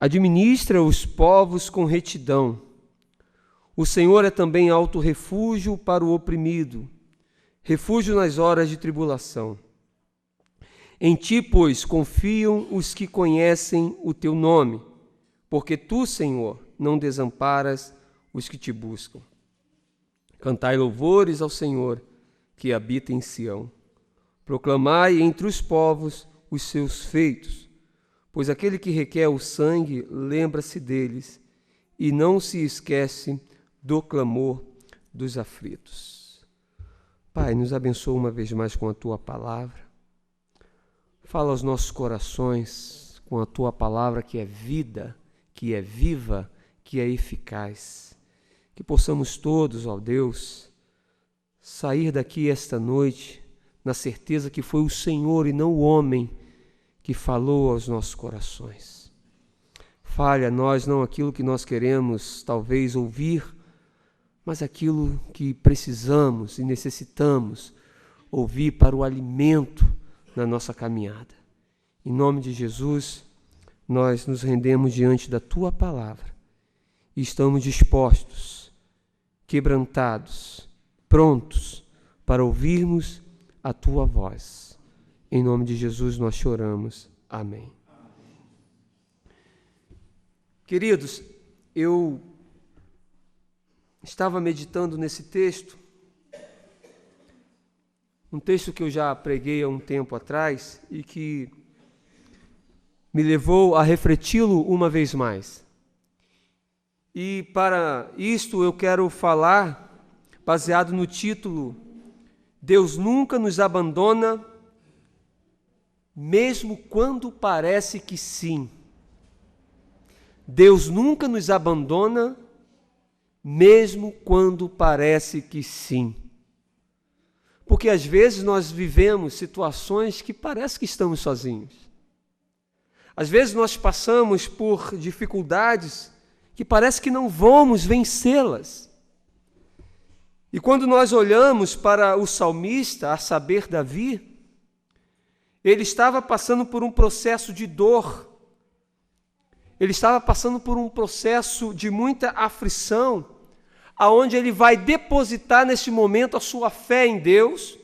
Administra os povos com retidão. O Senhor é também alto refúgio para o oprimido, refúgio nas horas de tribulação. Em ti, pois, confiam os que conhecem o teu nome, porque tu, Senhor, não desamparas os que te buscam. Cantai louvores ao Senhor, que habita em Sião. Proclamai entre os povos os seus feitos, pois aquele que requer o sangue lembra-se deles e não se esquece do clamor dos aflitos. Pai, nos abençoa uma vez mais com a Tua palavra. Fala aos nossos corações com a Tua palavra que é vida, que é viva, que é eficaz. Que possamos todos, ó Deus, sair daqui esta noite na certeza que foi o Senhor e não o homem que falou aos nossos corações. Fale a nós não aquilo que nós queremos talvez ouvir, mas aquilo que precisamos e necessitamos ouvir para o alimento na nossa caminhada. Em nome de Jesus, nós nos rendemos diante da Tua palavra e estamos dispostos, quebrantados, prontos para ouvirmos a Tua voz. Em nome de Jesus nós choramos. Amém. Queridos, eu estava meditando nesse texto, um texto que eu já preguei há um tempo atrás e que me levou a refleti-lo uma vez mais. E para isto eu quero falar, baseado no título, Deus nunca nos abandona, mesmo quando parece que sim. Deus nunca nos abandona, mesmo quando parece que sim. Porque às vezes nós vivemos situações que parece que estamos sozinhos. Às vezes nós passamos por dificuldades que parece que não vamos vencê-las. E quando nós olhamos para o salmista, a saber, Davi, ele estava passando por um processo de dor. Ele estava passando por um processo de muita aflição, aonde ele vai depositar nesse momento a sua fé em Deus,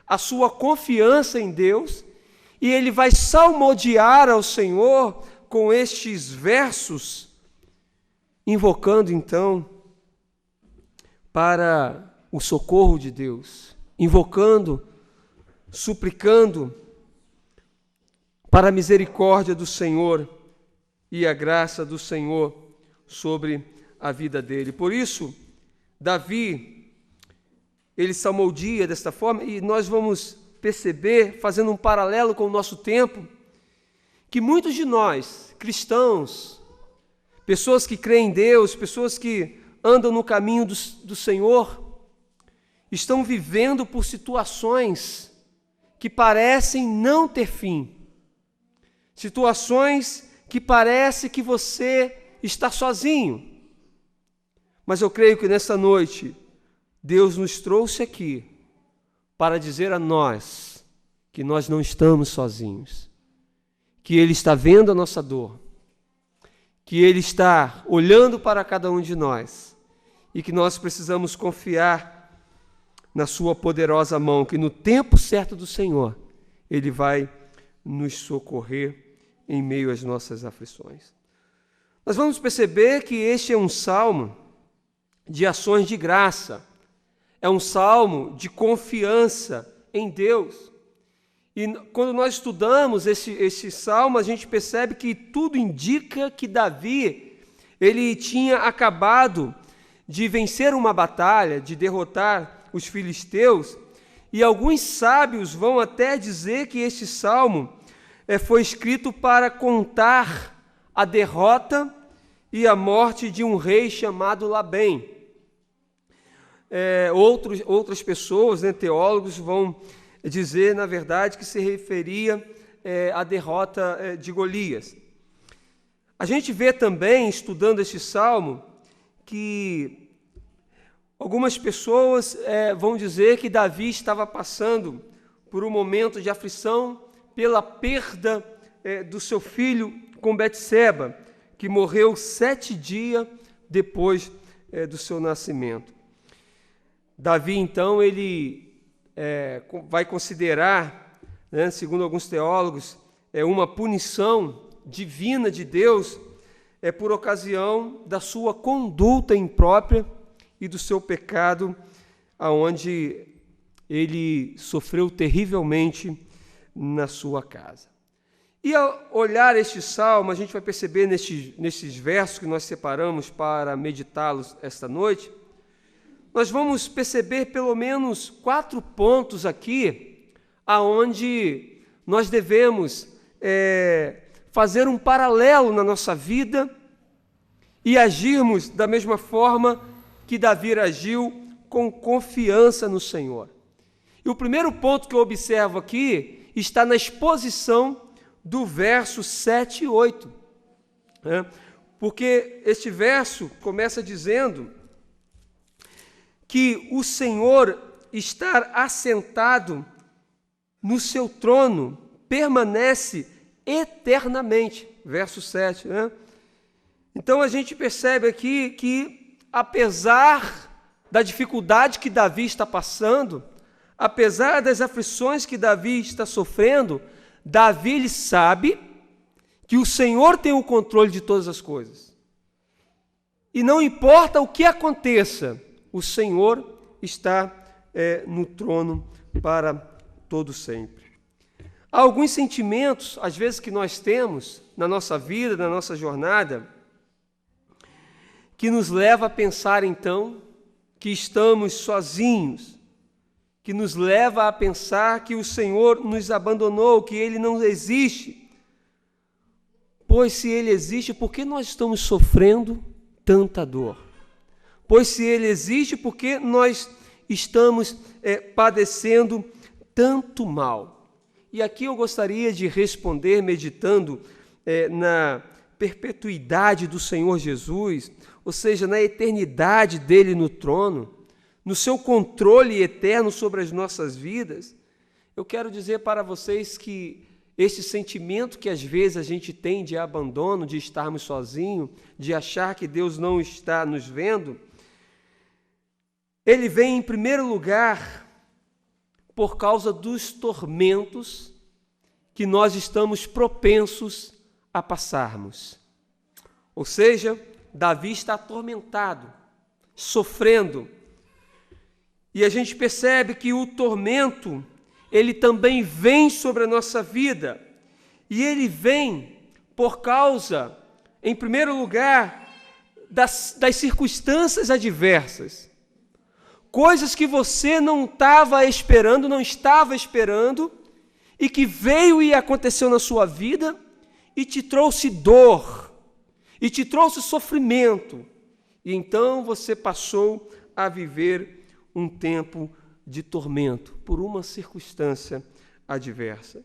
a sua confiança em Deus, e ele vai salmodiar ao Senhor com estes versos, invocando então para o socorro de Deus, invocando, suplicando para a misericórdia do Senhor e a graça do Senhor sobre a vida dele. Por isso, Davi, ele salmodia desta forma, e nós vamos perceber, fazendo um paralelo com o nosso tempo, que muitos de nós, cristãos, pessoas que creem em Deus, pessoas que andam no caminho do Senhor, estão vivendo por situações que parecem não ter fim, situações que parece que você está sozinho. Mas eu creio que nessa noite, Deus nos trouxe aqui para dizer a nós que nós não estamos sozinhos, que Ele está vendo a nossa dor, que Ele está olhando para cada um de nós e que nós precisamos confiar na Sua poderosa mão, que no tempo certo do Senhor, Ele vai nos socorrer em meio às nossas aflições. Nós vamos perceber que este é um salmo de ações de graça, é um salmo de confiança em Deus. E quando nós estudamos esse salmo, a gente percebe que tudo indica que Davi, ele tinha acabado de vencer uma batalha, de derrotar os filisteus, e alguns sábios vão até dizer que este salmo foi escrito para contar a derrota e a morte de um rei chamado Labém. Outras pessoas, teólogos, vão dizer, na verdade, que se referia à derrota de Golias. A gente vê também, estudando este salmo, que algumas pessoas vão dizer que Davi estava passando por um momento de aflição pela perda do seu filho com Betseba, que morreu 7 dias depois do seu nascimento. Davi, então, ele vai considerar, né, segundo alguns teólogos, uma punição divina de Deus por ocasião da sua conduta imprópria e do seu pecado, aonde ele sofreu terrivelmente na sua casa. E ao olhar este salmo, a gente vai perceber nesses versos que nós separamos para meditá-los esta noite, nós vamos perceber pelo menos 4 pontos aqui, aonde nós devemos fazer um paralelo na nossa vida e agirmos da mesma forma que Davi agiu, com confiança no Senhor. E o primeiro ponto que eu observo aqui está na exposição do verso 7 e 8. Porque este verso começa dizendo que o Senhor estar assentado no seu trono permanece eternamente. Verso 7, né? Então a gente percebe aqui que, apesar da dificuldade que Davi está passando, apesar das aflições que Davi está sofrendo, Davi ele sabe que o Senhor tem o controle de todas as coisas. E não importa o que aconteça, o Senhor está no trono para todo sempre. Há alguns sentimentos, às vezes, que nós temos na nossa vida, na nossa jornada, que nos leva a pensar, então, que estamos sozinhos, que nos leva a pensar que o Senhor nos abandonou, que Ele não existe. Pois se Ele existe, por que nós estamos sofrendo tanta dor? Pois se Ele existe, por que nós estamos padecendo tanto mal? E aqui eu gostaria de responder, meditando na perpetuidade do Senhor Jesus, ou seja, na eternidade dele no trono, no seu controle eterno sobre as nossas vidas. Eu quero dizer para vocês que esse sentimento que às vezes a gente tem de abandono, de estarmos sozinhos, de achar que Deus não está nos vendo, ele vem em primeiro lugar por causa dos tormentos que nós estamos propensos a passarmos. Ou seja, Davi está atormentado, sofrendo. E a gente percebe que o tormento, ele também vem sobre a nossa vida. E ele vem por causa, em primeiro lugar, das circunstâncias adversas. Coisas que você não estava esperando, e que veio e aconteceu na sua vida, e te trouxe dor, e te trouxe sofrimento. E então você passou a viver um tempo de tormento, por uma circunstância adversa.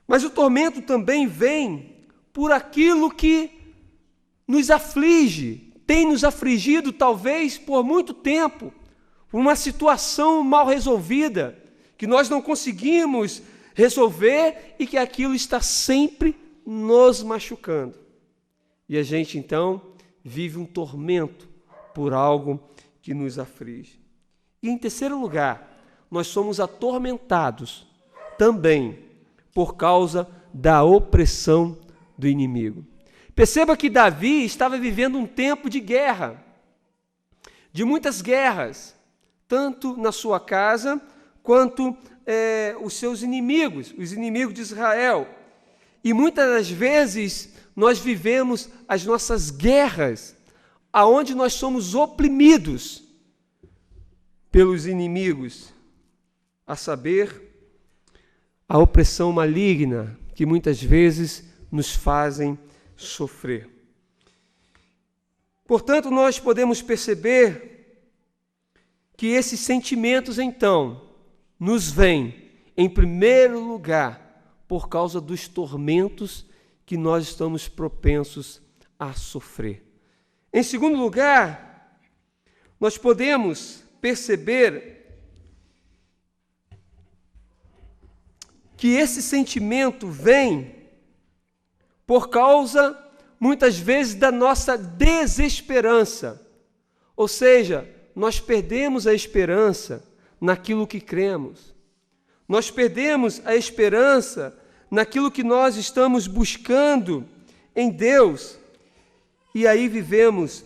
Mas o tormento também vem por aquilo que nos aflige, tem nos afligido talvez por muito tempo, por uma situação mal resolvida, que nós não conseguimos resolver e que aquilo está sempre nos machucando. E a gente então vive um tormento por algo que nos aflige. E em terceiro lugar, nós somos atormentados também por causa da opressão do inimigo. Perceba que Davi estava vivendo um tempo de guerra, de muitas guerras, tanto na sua casa quanto os seus inimigos, os inimigos de Israel. E muitas das vezes nós vivemos as nossas guerras, aonde nós somos oprimidos pelos inimigos, a saber, a opressão maligna, que muitas vezes nos fazem sofrer. Portanto, nós podemos perceber que esses sentimentos, então, nos vêm, em primeiro lugar, por causa dos tormentos que nós estamos propensos a sofrer. Em segundo lugar, nós podemos perceber que esse sentimento vem por causa muitas vezes, da nossa desesperança. Ou seja, nós perdemos a esperança naquilo que cremos. Nós perdemos a esperança naquilo que nós estamos buscando em Deus. E aí vivemos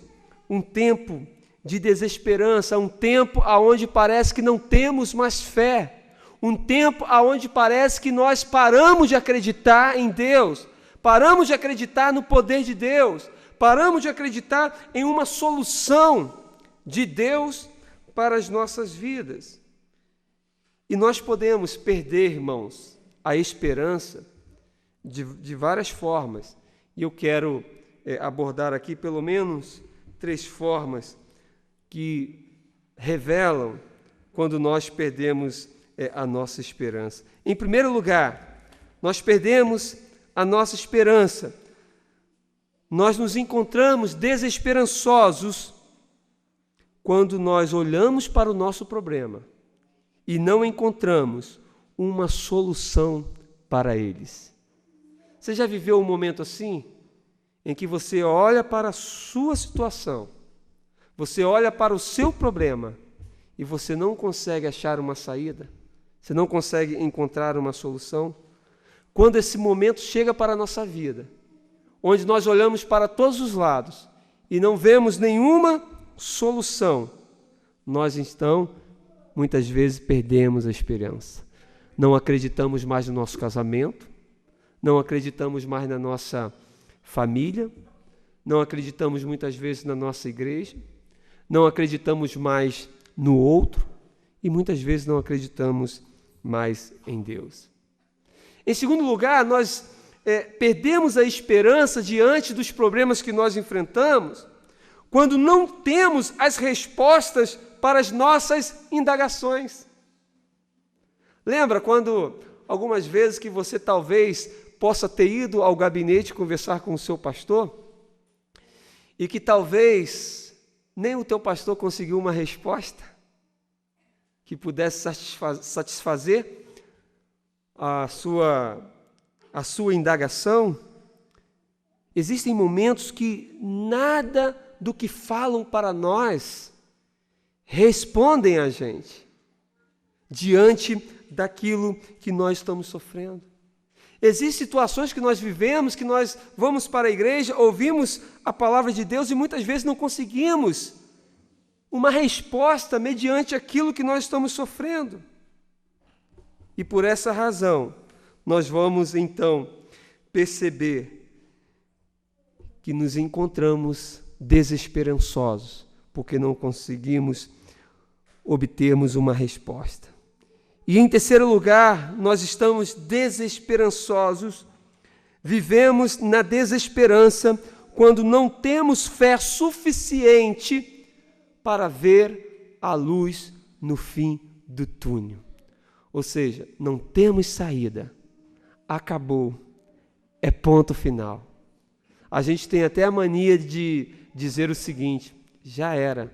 um tempo de desesperança, um tempo onde parece que não temos mais fé, um tempo onde parece que nós paramos de acreditar em Deus, paramos de acreditar no poder de Deus, paramos de acreditar em uma solução de Deus para as nossas vidas. E nós podemos perder, irmãos, a esperança de várias formas. E eu quero abordar aqui pelo menos 3 formas que revelam quando nós perdemos a nossa esperança. Em primeiro lugar, nós perdemos a nossa esperança. Nós nos encontramos desesperançosos quando nós olhamos para o nosso problema e não encontramos uma solução para eles. Você já viveu um momento assim, em que você olha para a sua situação, você olha para o seu problema e você não consegue achar uma saída, você não consegue encontrar uma solução? Quando esse momento chega para a nossa vida, onde nós olhamos para todos os lados e não vemos nenhuma solução, nós então, muitas vezes, perdemos a esperança. Não acreditamos mais no nosso casamento, não acreditamos mais na nossa família, não acreditamos muitas vezes na nossa igreja, não acreditamos mais no outro e muitas vezes não acreditamos mais em Deus. Em segundo lugar, nós perdemos a esperança diante dos problemas que nós enfrentamos quando não temos as respostas para as nossas indagações. Lembra quando algumas vezes que você talvez possa ter ido ao gabinete conversar com o seu pastor e que talvez nem o teu pastor conseguiu uma resposta que pudesse satisfazer a sua indagação? Existem momentos que nada do que falam para nós respondem a gente diante daquilo que nós estamos sofrendo. Existem situações que nós vivemos, que nós vamos para a igreja, ouvimos a palavra de Deus e muitas vezes não conseguimos uma resposta mediante aquilo que nós estamos sofrendo. E por essa razão, nós vamos então perceber que nos encontramos desesperançosos, porque não conseguimos obtermos uma resposta. E em terceiro lugar, nós estamos desesperançosos, vivemos na desesperança quando não temos fé suficiente para ver a luz no fim do túnel. Ou seja, não temos saída, acabou, é ponto final. A gente tem até a mania de dizer o seguinte: já era,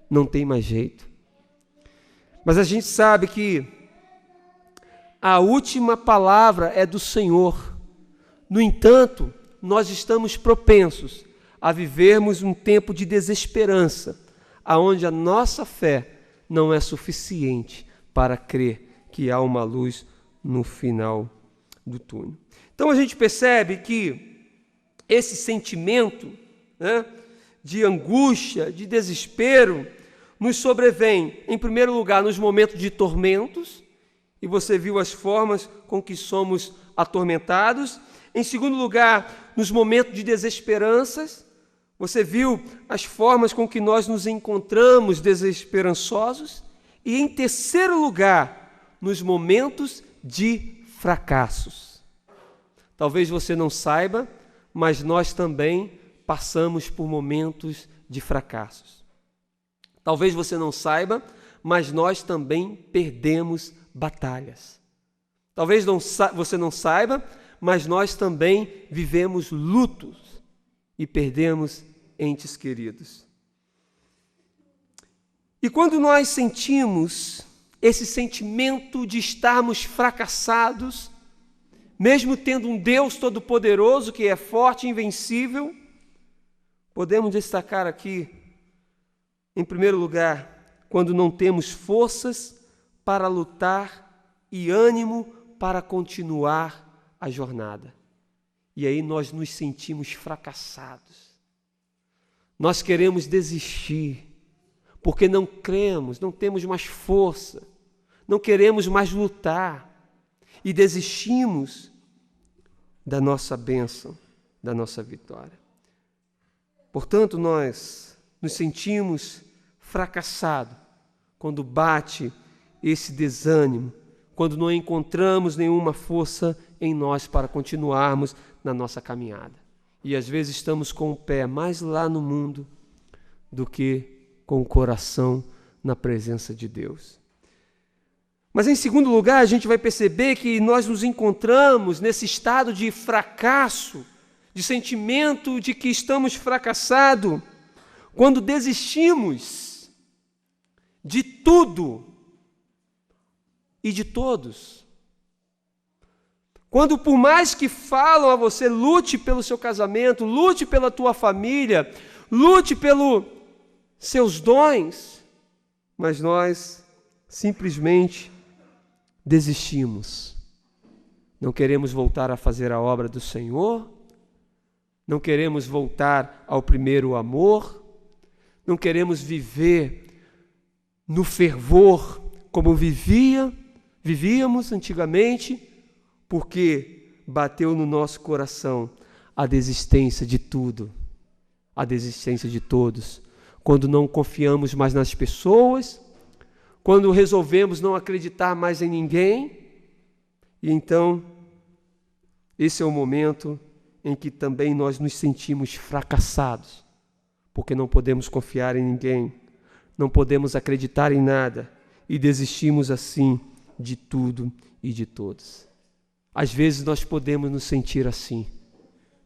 não tem mais jeito. Mas a gente sabe que a última palavra é do Senhor. No entanto, nós estamos propensos a vivermos um tempo de desesperança, aonde a nossa fé não é suficiente para crer que há uma luz no final do túnel. Então a gente percebe que esse sentimento, de angústia, de desespero, nos sobrevém, em primeiro lugar, nos momentos de tormentos, e você viu as formas com que somos atormentados. Em segundo lugar, nos momentos de desesperanças, você viu as formas com que nós nos encontramos desesperançosos. E em terceiro lugar, nos momentos de fracassos. Talvez você não saiba, mas nós também passamos por momentos de fracassos. Talvez você não saiba, mas nós também perdemos batalhas. Talvez você não saiba, mas nós também vivemos lutos e perdemos entes queridos. E quando nós sentimos esse sentimento de estarmos fracassados, mesmo tendo um Deus todo-poderoso que é forte e invencível, podemos destacar aqui, em primeiro lugar, quando não temos forças para lutar e ânimo para continuar a jornada. E aí nós nos sentimos fracassados. Nós queremos desistir, porque não cremos, não temos mais força, não queremos mais lutar e desistimos da nossa bênção, da nossa vitória. Portanto, nós nos sentimos fracassados quando bate esse desânimo, quando não encontramos nenhuma força em nós para continuarmos na nossa caminhada. E às vezes estamos com o pé mais lá no mundo do que com o coração na presença de Deus. Mas em segundo lugar, a gente vai perceber que nós nos encontramos nesse estado de fracasso, de sentimento de que estamos fracassados, quando desistimos de tudo e de todos. Quando, por mais que falam a você, lute pelo seu casamento, lute pela tua família, lute pelos seus dons, mas nós simplesmente desistimos. Não queremos voltar a fazer a obra do Senhor, não queremos voltar ao primeiro amor, não queremos viver no fervor como vivíamos antigamente, porque bateu no nosso coração a desistência de tudo, a desistência de todos, quando não confiamos mais nas pessoas, quando resolvemos não acreditar mais em ninguém, e então esse é o momento em que também nós nos sentimos fracassados, porque não podemos confiar em ninguém, não podemos acreditar em nada, e desistimos assim de tudo e de todos. Às vezes nós podemos nos sentir assim,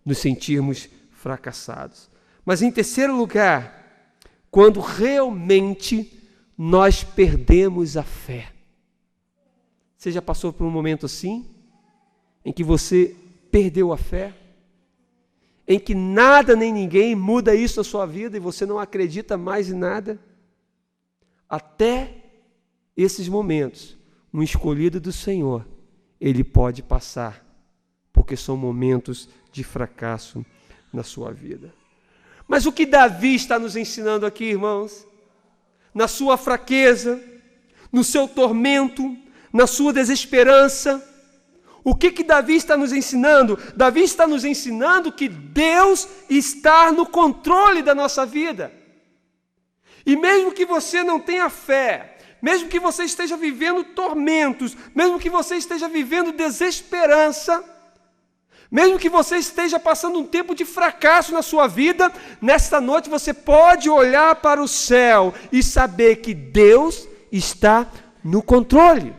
nos sentirmos fracassados. Mas em terceiro lugar, quando realmente nós perdemos a fé. Você já passou por um momento assim, em que você perdeu a fé? Em que nada nem ninguém muda isso na sua vida e você não acredita mais em nada? Até esses momentos, um escolhido do Senhor, ele pode passar, porque são momentos de fracasso na sua vida. Mas o que Davi está nos ensinando aqui, irmãos? Na sua fraqueza, no seu tormento, na sua desesperança, o que Davi está nos ensinando? Davi está nos ensinando que Deus está no controle da nossa vida. E mesmo que você não tenha fé, mesmo que você esteja vivendo tormentos, mesmo que você esteja vivendo desesperança, mesmo que você esteja passando um tempo de fracasso na sua vida, nesta noite você pode olhar para o céu e saber que Deus está no controle.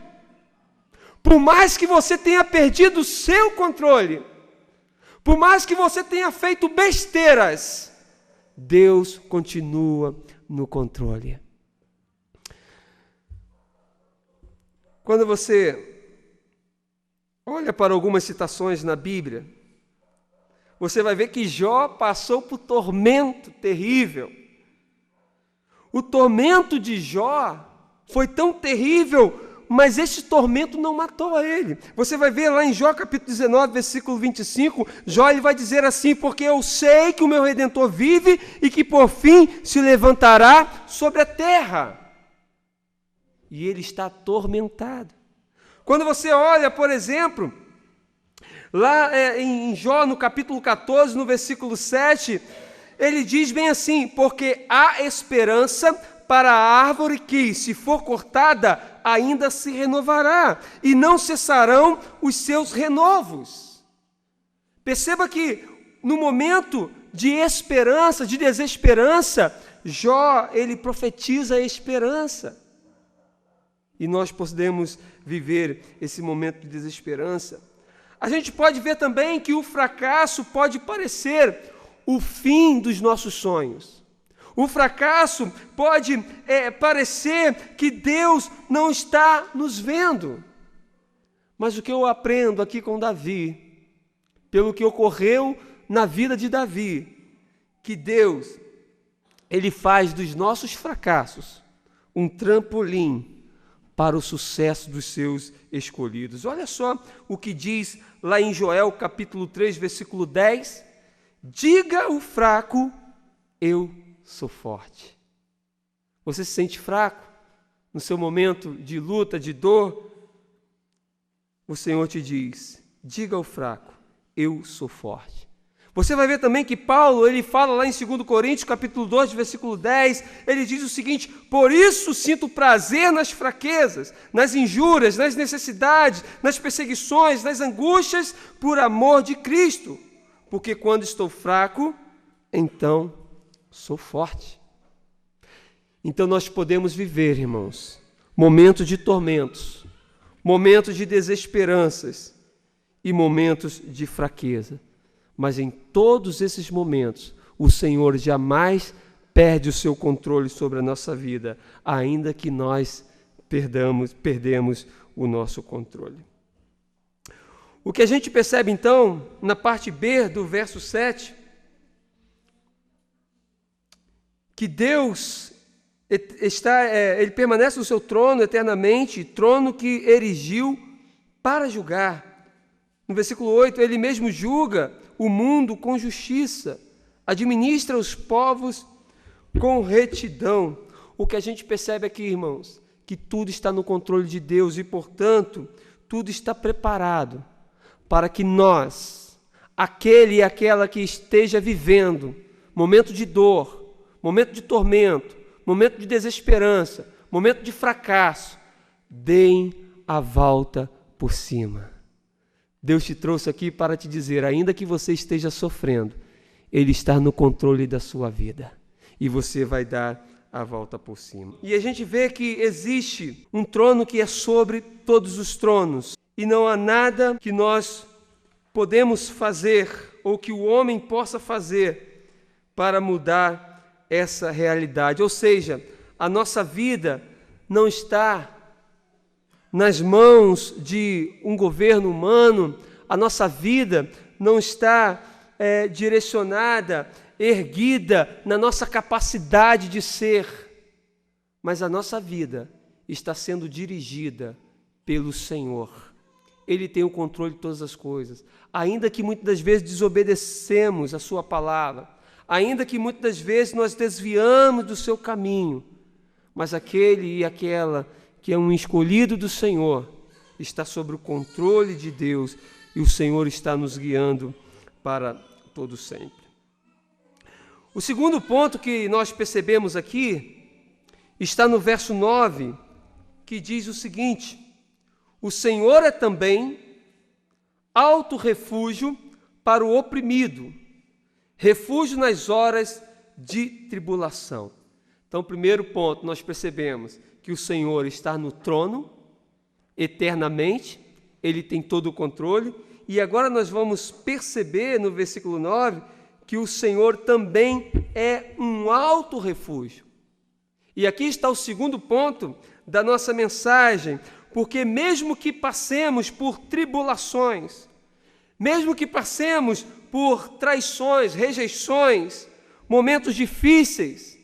Por mais que você tenha perdido o seu controle, por mais que você tenha feito besteiras, Deus continua no controle. Quando você olha para algumas citações na Bíblia, você vai ver que Jó passou por tormento terrível. O tormento de Jó foi tão terrível, mas esse tormento não matou a ele. Você vai ver lá em Jó capítulo 19, versículo 25, Jó ele vai dizer assim: porque eu sei que o meu Redentor vive e que por fim se levantará sobre a terra. E ele está atormentado. Quando você olha, por exemplo, lá em Jó, no capítulo 14, no versículo 7, ele diz bem assim: porque há esperança para a árvore que, se for cortada, ainda se renovará, e não cessarão os seus renovos. Perceba que no momento de esperança, de desesperança, Jó, ele profetiza a esperança. E nós podemos viver esse momento de desesperança. A gente pode ver também que o fracasso pode parecer o fim dos nossos sonhos. O fracasso pode parecer que Deus não está nos vendo. Mas o que eu aprendo aqui com Davi, pelo que ocorreu na vida de Davi, que Deus, Ele faz dos nossos fracassos um trampolim para o sucesso dos seus escolhidos. Olha só o que diz lá em Joel, capítulo 3, versículo 10. Diga o fraco, eu sou forte. Você se sente fraco no seu momento de luta, de dor? O Senhor te diz, diga ao fraco, eu sou forte. Você vai ver também que Paulo, ele fala lá em 2 Coríntios, capítulo 2, versículo 10, ele diz o seguinte: por isso sinto prazer nas fraquezas, nas injúrias, nas necessidades, nas perseguições, nas angústias, por amor de Cristo. Porque quando estou fraco, então sou forte. Então nós podemos viver, irmãos, momentos de tormentos, momentos de desesperanças e momentos de fraqueza. Mas em todos esses momentos, o Senhor jamais perde o seu controle sobre a nossa vida, ainda que nós perdemos o nosso controle. O que a gente percebe então, na parte B do verso 7, que Deus ele permanece no seu trono eternamente, trono que erigiu para julgar. No versículo 8, ele mesmo julga o mundo com justiça, administra os povos com retidão. O que a gente percebe aqui, irmãos, que tudo está no controle de Deus e, portanto, tudo está preparado para que nós, aquele e aquela que esteja vivendo momento de dor, momento de tormento, momento de desesperança, momento de fracasso, deem a volta por cima. Deus te trouxe aqui para te dizer, ainda que você esteja sofrendo, Ele está no controle da sua vida e você vai dar a volta por cima. E a gente vê que existe um trono que é sobre todos os tronos e não há nada que nós podemos fazer ou que o homem possa fazer para mudar essa realidade. Ou seja, a nossa vida não está nas mãos de um governo humano, a nossa vida não está direcionada, erguida na nossa capacidade de ser, mas a nossa vida está sendo dirigida pelo Senhor. Ele tem o controle de todas as coisas. Ainda que muitas das vezes desobedecemos a sua palavra, ainda que muitas das vezes nós desviamos do seu caminho, mas aquele e aquela que é um escolhido do Senhor, está sob o controle de Deus e o Senhor está nos guiando para todo sempre. O segundo ponto que nós percebemos aqui está no verso 9, que diz o seguinte: o Senhor é também alto refúgio para o oprimido, refúgio nas horas de tribulação. Então, primeiro ponto, nós percebemos que o Senhor está no trono eternamente, Ele tem todo o controle, e agora nós vamos perceber no versículo 9 que o Senhor também é um alto refúgio. E aqui está o segundo ponto da nossa mensagem, porque mesmo que passemos por tribulações, mesmo que passemos por traições, rejeições, momentos difíceis,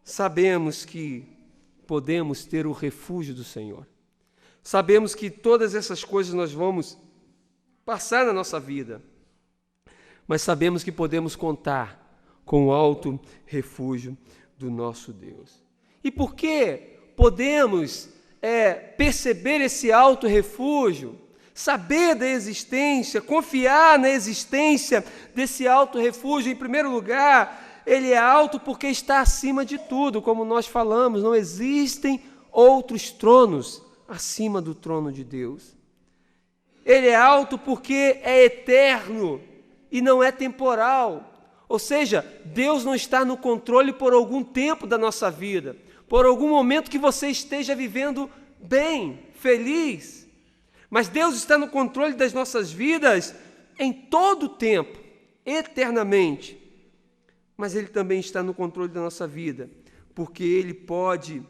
sabemos que podemos ter o refúgio do Senhor. Sabemos que todas essas coisas nós vamos passar na nossa vida, mas sabemos que podemos contar com o alto refúgio do nosso Deus. E por que podemos perceber esse alto refúgio, saber da existência, confiar na existência desse alto refúgio? Em primeiro lugar, ele é alto porque está acima de tudo, como nós falamos, não existem outros tronos acima do trono de Deus. Ele é alto porque é eterno e não é temporal. Ou seja, Deus não está no controle por algum tempo da nossa vida, por algum momento que você esteja vivendo bem, feliz. Mas Deus está no controle das nossas vidas em todo o tempo, eternamente. Mas Ele também está no controle da nossa vida, porque Ele pode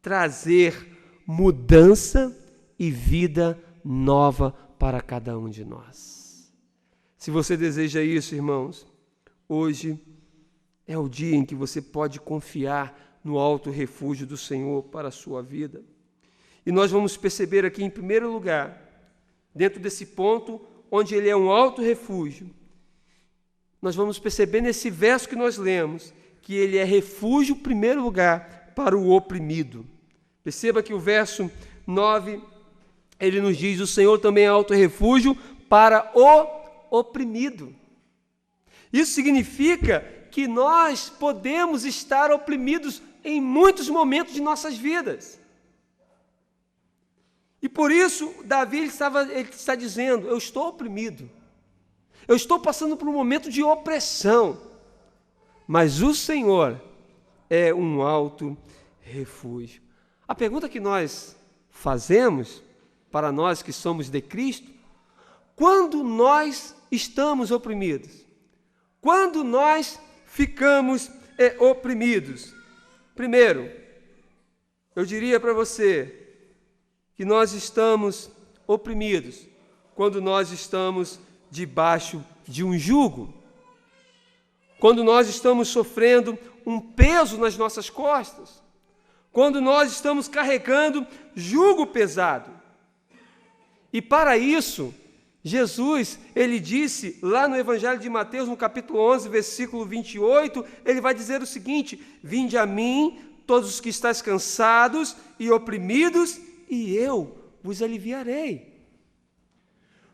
trazer mudança e vida nova para cada um de nós. Se você deseja isso, irmãos, hoje é o dia em que você pode confiar no alto refúgio do Senhor para a sua vida. E nós vamos perceber aqui, em primeiro lugar, dentro desse ponto onde ele é um alto refúgio, nós vamos perceber nesse verso que nós lemos, que ele é refúgio, em primeiro lugar, para o oprimido. Perceba que o verso 9, ele nos diz: o Senhor também é alto refúgio para o oprimido. Isso significa que nós podemos estar oprimidos em muitos momentos de nossas vidas. E por isso, Davi ele está dizendo: eu estou oprimido, eu estou passando por um momento de opressão, mas o Senhor é um alto refúgio. A pergunta que nós fazemos, para nós que somos de Cristo: quando nós estamos oprimidos? Quando nós ficamos oprimidos? Primeiro, eu diria para você que nós estamos oprimidos quando nós estamos debaixo de um jugo, quando nós estamos sofrendo um peso nas nossas costas, quando nós estamos carregando jugo pesado. E para isso, Jesus, ele disse lá no Evangelho de Mateus, no capítulo 11, versículo 28, ele vai dizer o seguinte: vinde a mim, todos os que estáis cansados e oprimidos, e eu vos aliviarei.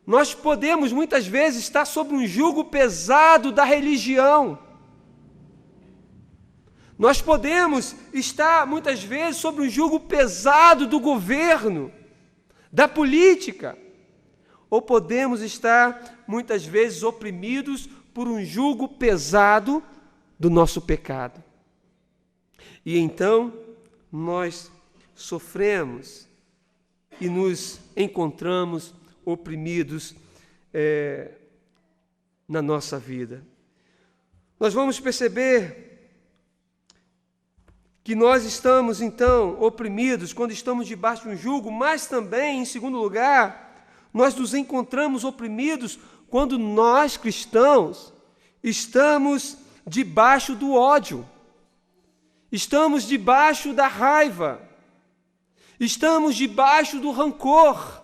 Nós podemos muitas vezes estar sob um jugo pesado da religião. Nós podemos estar muitas vezes sob um jugo pesado do governo, da política. Ou podemos estar muitas vezes oprimidos por um jugo pesado do nosso pecado. E então nós sofremos e nos encontramos oprimidos na nossa vida. Nós vamos perceber que nós estamos, então, oprimidos quando estamos debaixo de um jugo, mas também, em segundo lugar, nós nos encontramos oprimidos quando nós, cristãos, estamos debaixo do ódio, estamos debaixo da raiva, estamos debaixo do rancor,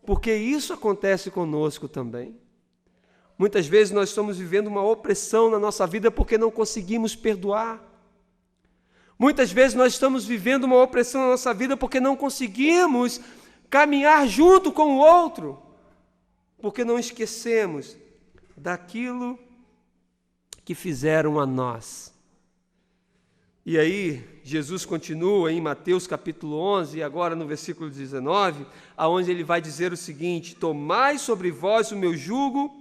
porque isso acontece conosco também. Muitas vezes nós estamos vivendo uma opressão na nossa vida porque não conseguimos perdoar. Muitas vezes nós estamos vivendo uma opressão na nossa vida porque não conseguimos caminhar junto com o outro, porque não esquecemos daquilo que fizeram a nós. E aí, Jesus continua em Mateus capítulo 11, e agora no versículo 19, aonde ele vai dizer o seguinte: tomai sobre vós o meu jugo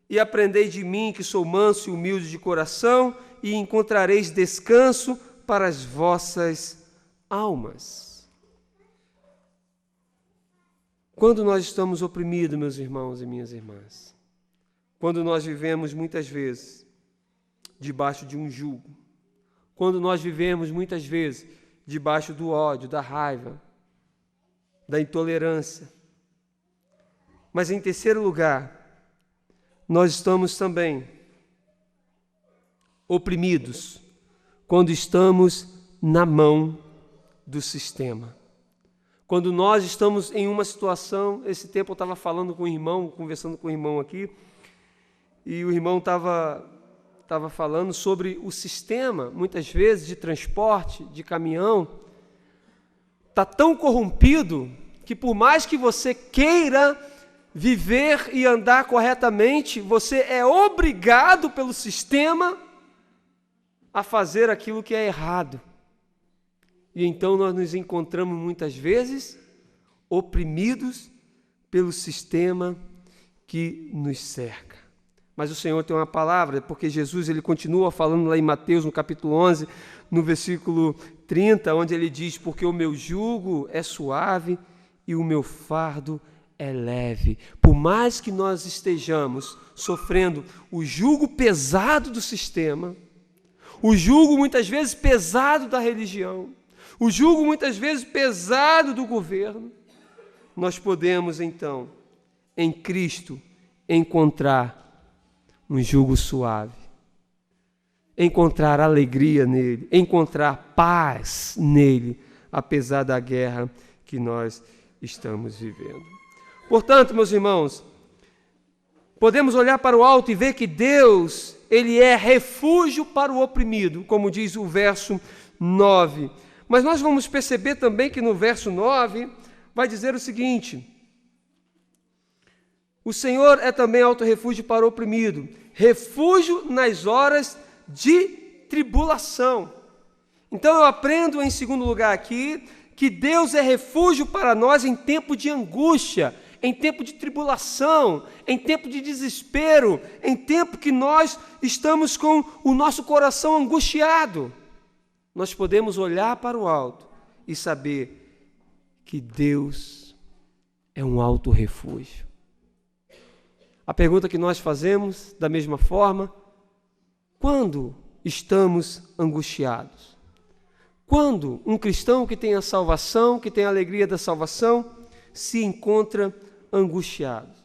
e aprendei de mim, que sou manso e humilde de coração, e encontrareis descanso para as vossas almas. Quando nós estamos oprimidos, meus irmãos e minhas irmãs, quando nós vivemos muitas vezes debaixo de um jugo, quando nós vivemos muitas vezes debaixo do ódio, da raiva, da intolerância. Mas em terceiro lugar, nós estamos também oprimidos quando estamos na mão do sistema. Quando nós estamos em uma situação, esse tempo eu estava falando com o irmão, conversando com o irmão aqui, e o irmão estava falando sobre o sistema, muitas vezes, de transporte, de caminhão, está tão corrompido que por mais que você queira viver e andar corretamente, você é obrigado pelo sistema a fazer aquilo que é errado. E então nós nos encontramos muitas vezes oprimidos pelo sistema que nos cerca. Mas o Senhor tem uma palavra, porque Jesus ele continua falando lá em Mateus, no capítulo 11, no versículo 30, onde ele diz: porque o meu jugo é suave e o meu fardo é leve. Por mais que nós estejamos sofrendo o jugo pesado do sistema, o jugo muitas vezes pesado da religião, o jugo muitas vezes pesado do governo, nós podemos então, em Cristo, encontrar um jugo suave, encontrar alegria nele, encontrar paz nele, apesar da guerra que nós estamos vivendo. Portanto, meus irmãos, podemos olhar para o alto e ver que Deus, Ele é refúgio para o oprimido, como diz o verso 9. Mas nós vamos perceber também que no verso 9 vai dizer o seguinte: o Senhor é também alto refúgio para o oprimido, refúgio nas horas de tribulação. Então eu aprendo em segundo lugar aqui, que Deus é refúgio para nós em tempo de angústia, em tempo de tribulação, em tempo de desespero, em tempo que nós estamos com o nosso coração angustiado. Nós podemos olhar para o alto e saber que Deus é um alto refúgio. A pergunta que nós fazemos, da mesma forma, quando estamos angustiados? Quando um cristão que tem a salvação, que tem a alegria da salvação, se encontra angustiado?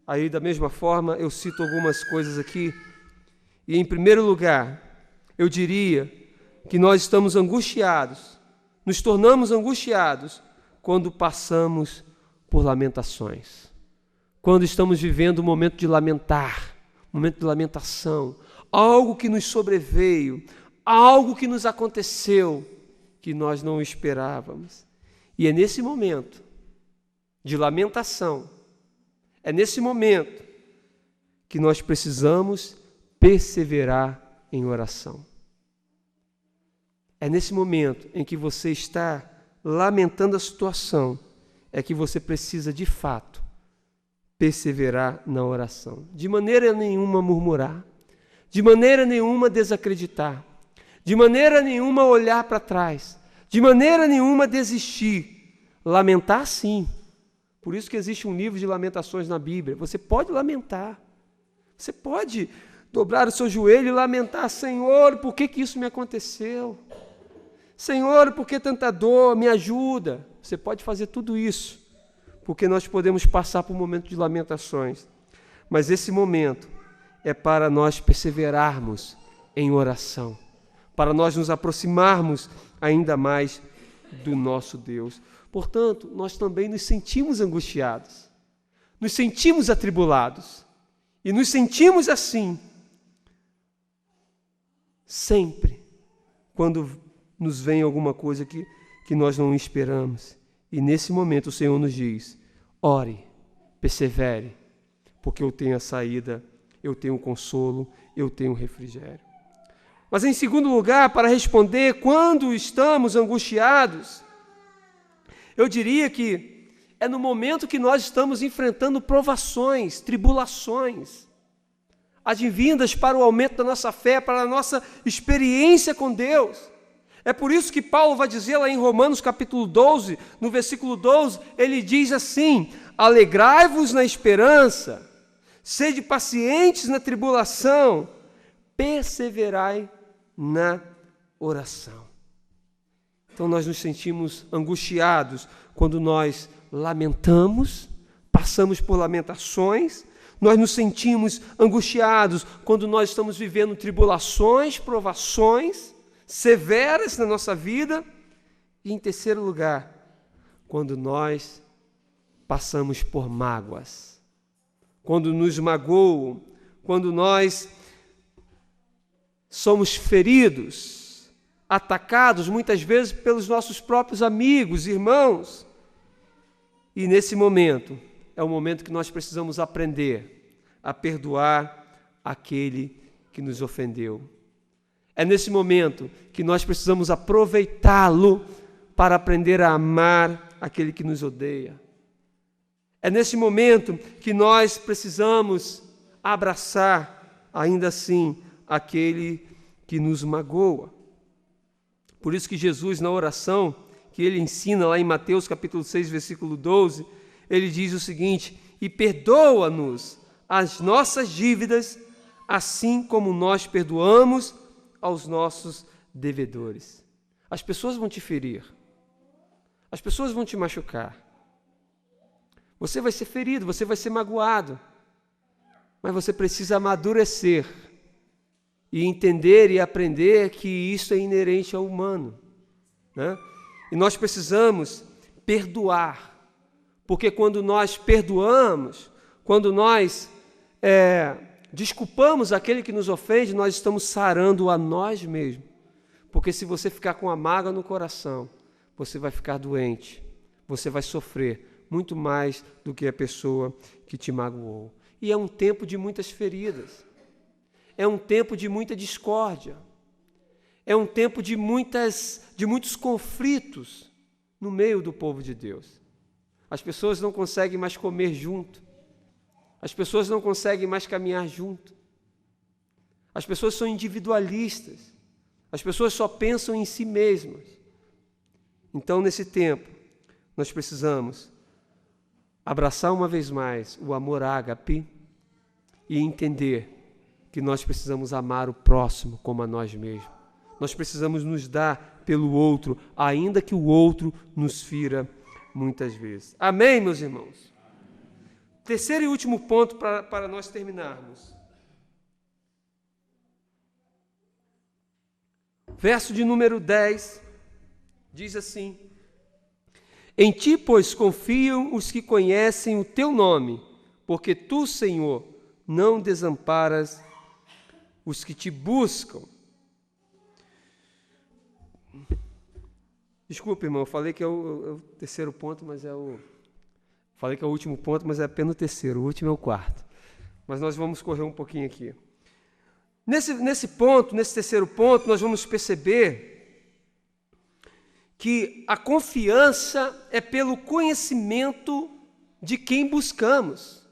Aí, da mesma forma, eu cito algumas coisas aqui. E, em primeiro lugar, eu diria que nós estamos angustiados, nos tornamos angustiados quando passamos por lamentações. Quando estamos vivendo um momento de lamentar, um momento de lamentação, algo que nos sobreveio, algo que nos aconteceu, que nós não esperávamos. E é nesse momento de lamentação, é nesse momento que nós precisamos perseverar em oração. É nesse momento em que você está lamentando a situação, é que você precisa de fato perseverar na oração. De maneira nenhuma murmurar, de maneira nenhuma desacreditar, de maneira nenhuma olhar para trás, de maneira nenhuma desistir. Lamentar sim. Por isso que existe um livro de lamentações na Bíblia. Você pode lamentar. Você pode dobrar o seu joelho e lamentar: Senhor, por que isso me aconteceu? Senhor, por que tanta dor? Me ajuda. Você pode fazer tudo isso, porque nós podemos passar por um momento de lamentações. Mas esse momento é para nós perseverarmos em oração, para nós nos aproximarmos ainda mais do nosso Deus. Portanto, nós também nos sentimos angustiados, nos sentimos atribulados, e nos sentimos assim sempre quando nos vem alguma coisa que nós não esperamos. E nesse momento o Senhor nos diz: ore, persevere, porque eu tenho a saída, eu tenho o consolo, eu tenho o refrigério. Mas em segundo lugar, para responder quando estamos angustiados, eu diria que é no momento que nós estamos enfrentando provações, tribulações, advindas para o aumento da nossa fé, para a nossa experiência com Deus. É por isso que Paulo vai dizer lá em Romanos capítulo 12, no versículo 12, ele diz assim: alegrai-vos na esperança, sede pacientes na tribulação, perseverai na oração. Então nós nos sentimos angustiados quando nós lamentamos, passamos por lamentações. Nós nos sentimos angustiados quando nós estamos vivendo tribulações, provações severas na nossa vida. E em terceiro lugar, quando nós passamos por mágoas, quando nos magoam, quando nós somos feridos, atacados muitas vezes pelos nossos próprios amigos, irmãos. E nesse momento, é o momento que nós precisamos aprender a perdoar aquele que nos ofendeu. É nesse momento que nós precisamos aproveitá-lo para aprender a amar aquele que nos odeia. É nesse momento que nós precisamos abraçar, ainda assim, aquele que nos magoa. Por isso que Jesus, na oração que ele ensina lá em Mateus capítulo 6, versículo 12, ele diz o seguinte: e perdoa-nos as nossas dívidas, assim como nós perdoamos aos nossos devedores. As pessoas vão te ferir, as pessoas vão te machucar, Você vai ser ferido, você vai ser magoado. Mas você precisa amadurecer e entender e aprender que isso é inerente ao humano, né? E nós precisamos perdoar, porque quando nós perdoamos, quando nós desculpamos aquele que nos ofende, nós estamos sarando a nós mesmos. Porque se você ficar com a mágoa no coração, você vai ficar doente, você vai sofrer muito mais do que a pessoa que te magoou. E é um tempo de muitas feridas, é um tempo de muita discórdia, é um tempo de muitos conflitos no meio do povo de Deus. As pessoas não conseguem mais comer junto, as pessoas não conseguem mais caminhar junto, as pessoas são individualistas, as pessoas só pensam em si mesmas. Então, nesse tempo, nós precisamos abraçar uma vez mais o amor ágape e entender que nós precisamos amar o próximo como a nós mesmos. Nós precisamos nos dar pelo outro, ainda que o outro nos fira muitas vezes. Amém, meus irmãos? Terceiro e último ponto para nós terminarmos. Verso de número 10 diz assim: Em ti, pois, confiam os que conhecem o teu nome, porque tu, Senhor, não desamparas os que te buscam. Desculpa, irmão, eu falei que é o terceiro ponto, mas falei que é o último ponto, mas é apenas o terceiro, o último é o quarto. Mas nós vamos correr um pouquinho aqui. Nesse terceiro ponto, nós vamos perceber que a confiança é pelo conhecimento de quem buscamos.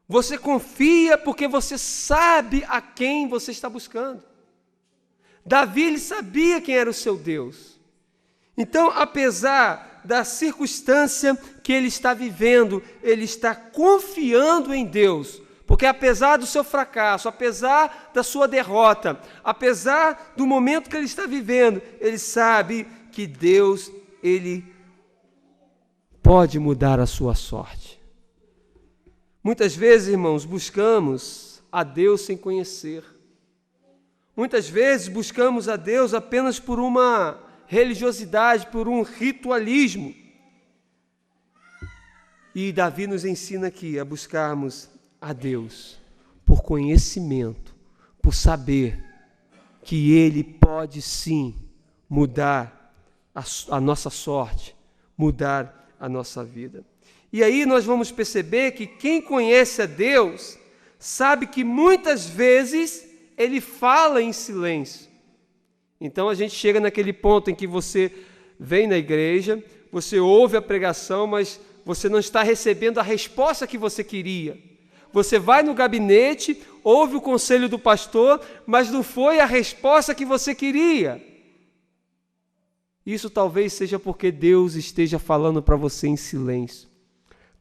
Você confia porque você sabe a quem você está buscando. Davi, ele sabia quem era o seu Deus. Então, apesar da circunstância que ele está vivendo, ele está confiando em Deus, porque apesar do seu fracasso, apesar da sua derrota, apesar do momento que ele está vivendo, ele sabe que Deus, ele pode mudar a sua sorte. Muitas vezes, irmãos, buscamos a Deus sem conhecer. Muitas vezes buscamos a Deus apenas por uma religiosidade, por um ritualismo. E Davi nos ensina aqui a buscarmos a Deus por conhecimento, por saber que Ele pode sim mudar a nossa sorte, mudar a nossa vida. E aí nós vamos perceber que quem conhece a Deus sabe que muitas vezes Ele fala em silêncio. Então a gente chega naquele ponto em que você vem na igreja, você ouve a pregação, mas você não está recebendo a resposta que você queria. Você vai no gabinete, ouve o conselho do pastor, mas não foi a resposta que você queria. Isso talvez seja porque Deus esteja falando para você em silêncio.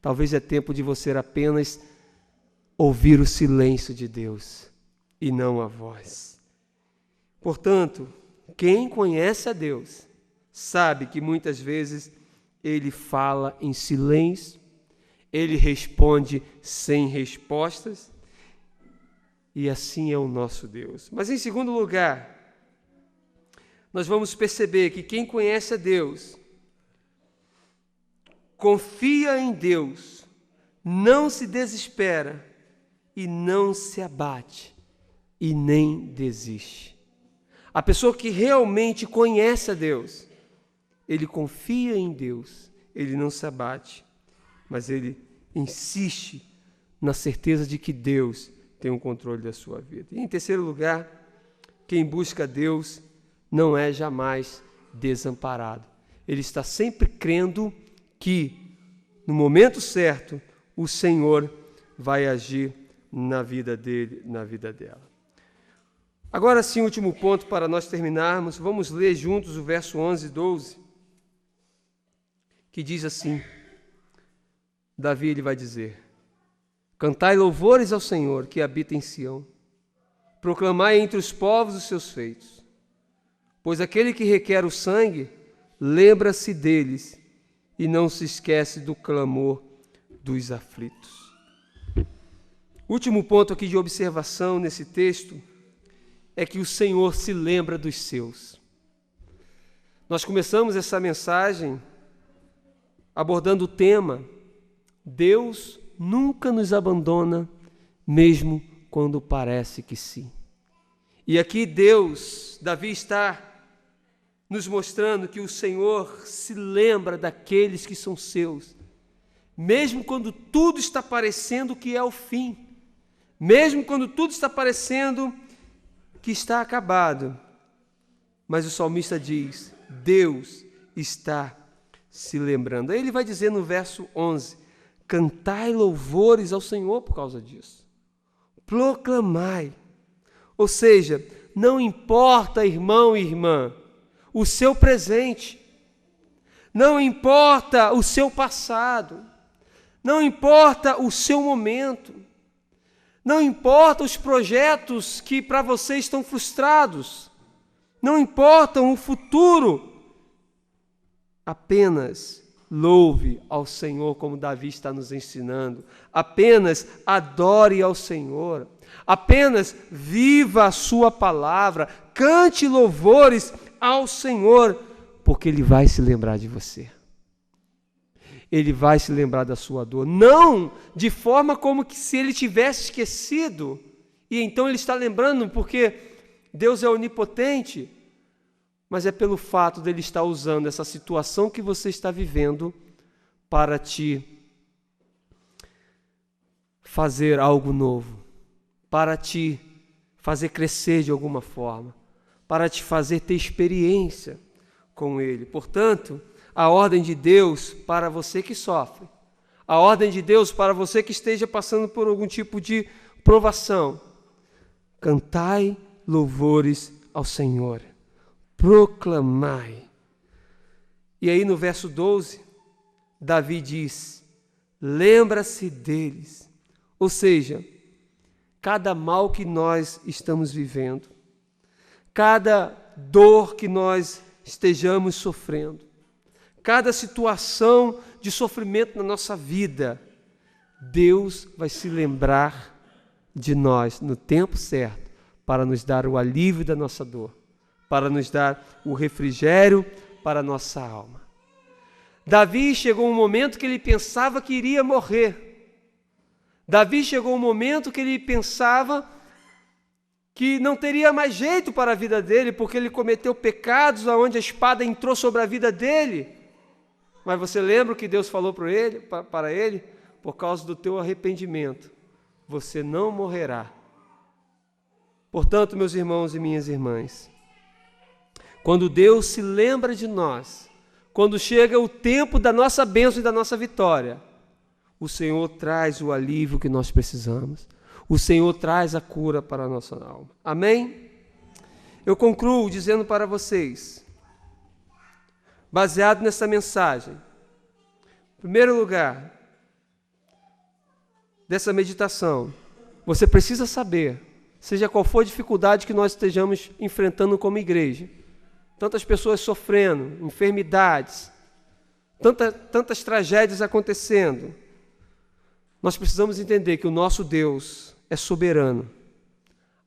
Talvez é tempo de você apenas ouvir o silêncio de Deus e não a voz. Portanto, quem conhece a Deus sabe que muitas vezes Ele fala em silêncio, Ele responde sem respostas, e assim é o nosso Deus. Mas em segundo lugar, nós vamos perceber que quem conhece a Deus confia em Deus, não se desespera e não se abate e nem desiste. A pessoa que realmente conhece a Deus, ele confia em Deus, ele não se abate, mas ele insiste na certeza de que Deus tem o controle da sua vida. E em terceiro lugar, quem busca Deus não é jamais desamparado. Ele está sempre crendo que, no momento certo, o Senhor vai agir na vida dele, na vida dela. Agora sim, último ponto para nós terminarmos, vamos ler juntos o verso 11 e 12, que diz assim, Davi ele vai dizer, cantai louvores ao Senhor que habita em Sião, proclamai entre os povos os seus feitos, pois aquele que requer o sangue, lembra-se deles e não se esquece do clamor dos aflitos. Último ponto aqui de observação nesse texto é que o Senhor se lembra dos seus. Nós começamos essa mensagem abordando o tema: Deus nunca nos abandona, mesmo quando parece que sim. E aqui Davi está nos mostrando que o Senhor se lembra daqueles que são seus, mesmo quando tudo está parecendo que é o fim, mesmo quando tudo está parecendo que está acabado. Mas o salmista diz: Deus está se lembrando. Aí ele vai dizer no verso 11: cantai louvores ao Senhor por causa disso. Proclamai. Ou seja, não importa, irmão e irmã, o seu presente, não importa o seu passado, não importa o seu momento, não importa os projetos que para você estão frustrados, não importa o futuro, apenas louve ao Senhor, como Davi está nos ensinando. Apenas adore ao Senhor. Apenas viva a sua palavra. Cante louvores ao Senhor, porque Ele vai se lembrar de você. Ele vai se lembrar da sua dor. Não de forma como que se Ele tivesse esquecido, e então Ele está lembrando, porque Deus é onipotente, mas é pelo fato de Ele estar usando essa situação que você está vivendo para te fazer algo novo, para te fazer crescer de alguma forma, para te fazer ter experiência com Ele. Portanto, a ordem de Deus para você que sofre, a ordem de Deus para você que esteja passando por algum tipo de provação: cantai louvores ao Senhor. Proclamai. E aí no verso 12, Davi diz: lembra-se deles. Ou seja, cada mal que nós estamos vivendo, cada dor que nós estejamos sofrendo, cada situação de sofrimento na nossa vida, Deus vai se lembrar de nós no tempo certo para nos dar o alívio da nossa dor, para nos dar o refrigério para a nossa alma. Davi chegou um momento que ele pensava que iria morrer. Davi chegou um momento que ele pensava que não teria mais jeito para a vida dele, porque ele cometeu pecados aonde a espada entrou sobre a vida dele. Mas você lembra o que Deus falou para ele? Por causa do teu arrependimento, você não morrerá. Portanto, meus irmãos e minhas irmãs, quando Deus se lembra de nós, quando chega o tempo da nossa bênção e da nossa vitória, o Senhor traz o alívio que nós precisamos. O Senhor traz a cura para a nossa alma. Amém? Eu concluo dizendo para vocês, baseado nessa mensagem, em primeiro lugar, dessa meditação, você precisa saber, seja qual for a dificuldade que nós estejamos enfrentando como igreja, tantas pessoas sofrendo, enfermidades, tantas tragédias acontecendo, nós precisamos entender que o nosso Deus é soberano.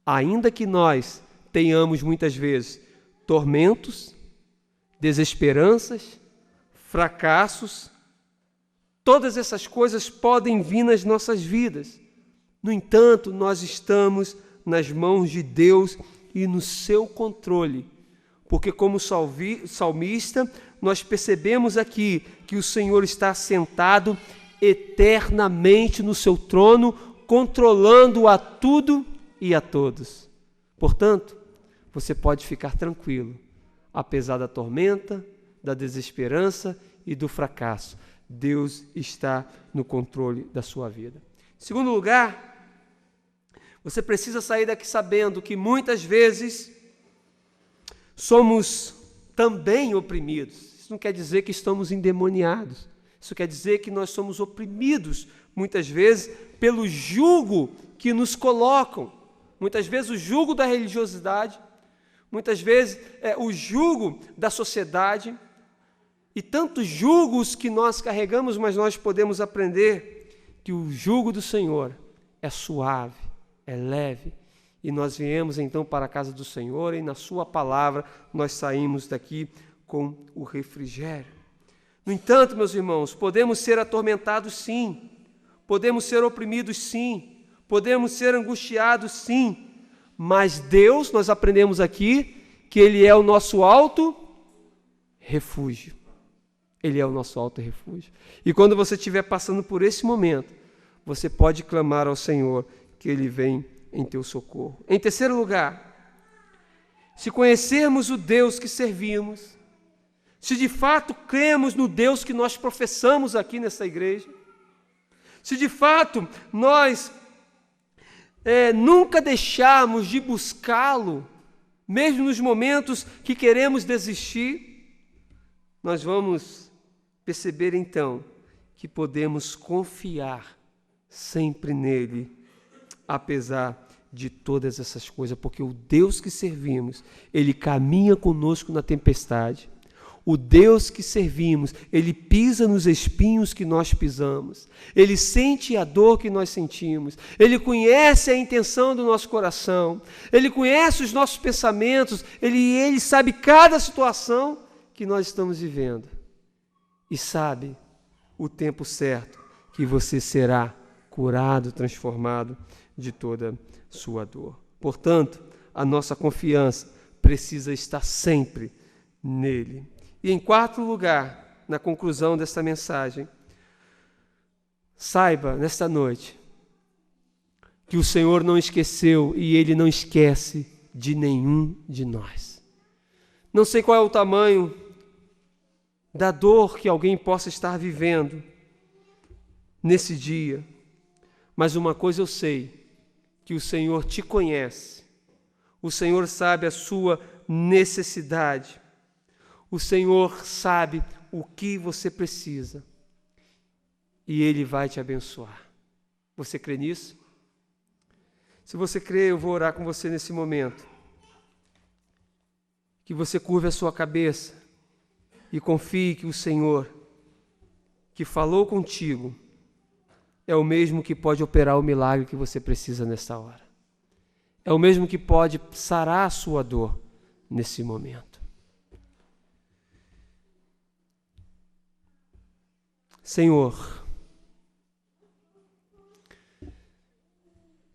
Ainda que nós tenhamos muitas vezes tormentos, desesperanças, fracassos, todas essas coisas podem vir nas nossas vidas. No entanto, nós estamos nas mãos de Deus e no seu controle. Porque como salmista, nós percebemos aqui que o Senhor está sentado eternamente no seu trono, controlando a tudo e a todos. Portanto, você pode ficar tranquilo, apesar da tormenta, da desesperança e do fracasso. Deus está no controle da sua vida. Em segundo lugar, você precisa sair daqui sabendo que muitas vezes somos também oprimidos. Isso não quer dizer que estamos endemoniados. Isso quer dizer que nós somos oprimidos, muitas vezes, pelo jugo que nos colocam. Muitas vezes o jugo da religiosidade, muitas vezes o jugo da sociedade, e tantos jugos que nós carregamos, mas nós podemos aprender que o jugo do Senhor é suave, é leve, e nós viemos então para a casa do Senhor e na sua palavra nós saímos daqui com o refrigério. No entanto, meus irmãos, podemos ser atormentados sim, podemos ser oprimidos sim, podemos ser angustiados sim, mas Deus, nós aprendemos aqui, que Ele é o nosso alto refúgio. Ele é o nosso alto refúgio. E quando você estiver passando por esse momento, você pode clamar ao Senhor que Ele vem em teu socorro. Em terceiro lugar, se conhecermos o Deus que servimos, se de fato cremos no Deus que nós professamos aqui nessa igreja, se de fato nós nunca deixarmos de buscá-lo, mesmo nos momentos que queremos desistir, nós vamos perceber então que podemos confiar sempre nele, apesar de todas essas coisas, porque o Deus que servimos, Ele caminha conosco na tempestade. O Deus que servimos, Ele pisa nos espinhos que nós pisamos. Ele sente a dor que nós sentimos. Ele conhece a intenção do nosso coração. Ele conhece os nossos pensamentos. Ele sabe cada situação que nós estamos vivendo. E sabe o tempo certo que você será curado, transformado de toda sua dor. Portanto, a nossa confiança precisa estar sempre nele. E em quarto lugar, na conclusão desta mensagem, saiba nesta noite que o Senhor não esqueceu e Ele não esquece de nenhum de nós. Não sei qual é o tamanho da dor que alguém possa estar vivendo nesse dia, mas uma coisa eu sei, que o Senhor te conhece, o Senhor sabe a sua necessidade, o Senhor sabe o que você precisa e Ele vai te abençoar. Você crê nisso? Se você crê, eu vou orar com você nesse momento. Que você curve a sua cabeça e confie que o Senhor, que falou contigo, é o mesmo que pode operar o milagre que você precisa nessa hora. É o mesmo que pode sarar a sua dor nesse momento. Senhor,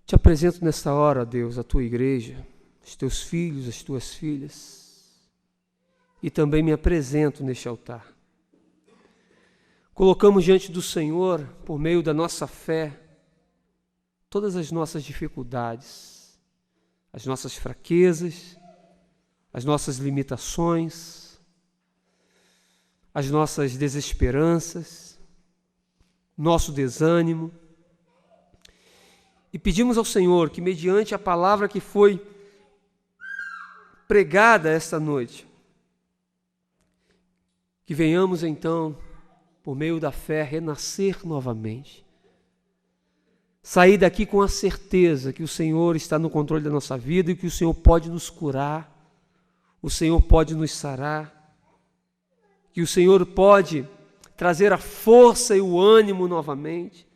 te apresento nessa hora, Deus, a tua igreja, os teus filhos, as tuas filhas, e também me apresento neste altar. Colocamos diante do Senhor, por meio da nossa fé, todas as nossas dificuldades, as nossas fraquezas, as nossas limitações, as nossas desesperanças, nosso desânimo, e pedimos ao Senhor que, mediante a palavra que foi pregada esta noite, que venhamos então, por meio da fé, renascer novamente. Sair daqui com a certeza que o Senhor está no controle da nossa vida e que o Senhor pode nos curar, o Senhor pode nos sarar, que o Senhor pode trazer a força e o ânimo novamente,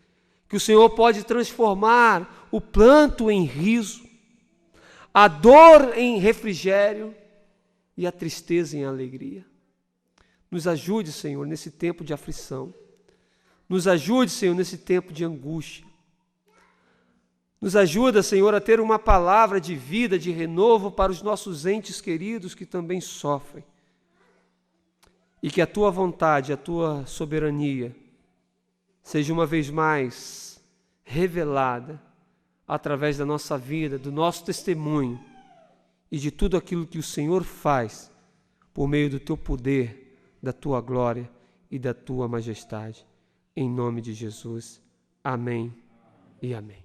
que o Senhor pode transformar o pranto em riso, a dor em refrigério e a tristeza em alegria. Nos ajude, Senhor, nesse tempo de aflição. Nos ajude, Senhor, nesse tempo de angústia. Nos ajuda, Senhor, a ter uma palavra de vida, de renovo para os nossos entes queridos que também sofrem. E que a Tua vontade, a Tua soberania seja uma vez mais revelada através da nossa vida, do nosso testemunho e de tudo aquilo que o Senhor faz por meio do Teu poder, da Tua glória e da Tua majestade. Em nome de Jesus. Amém e amém.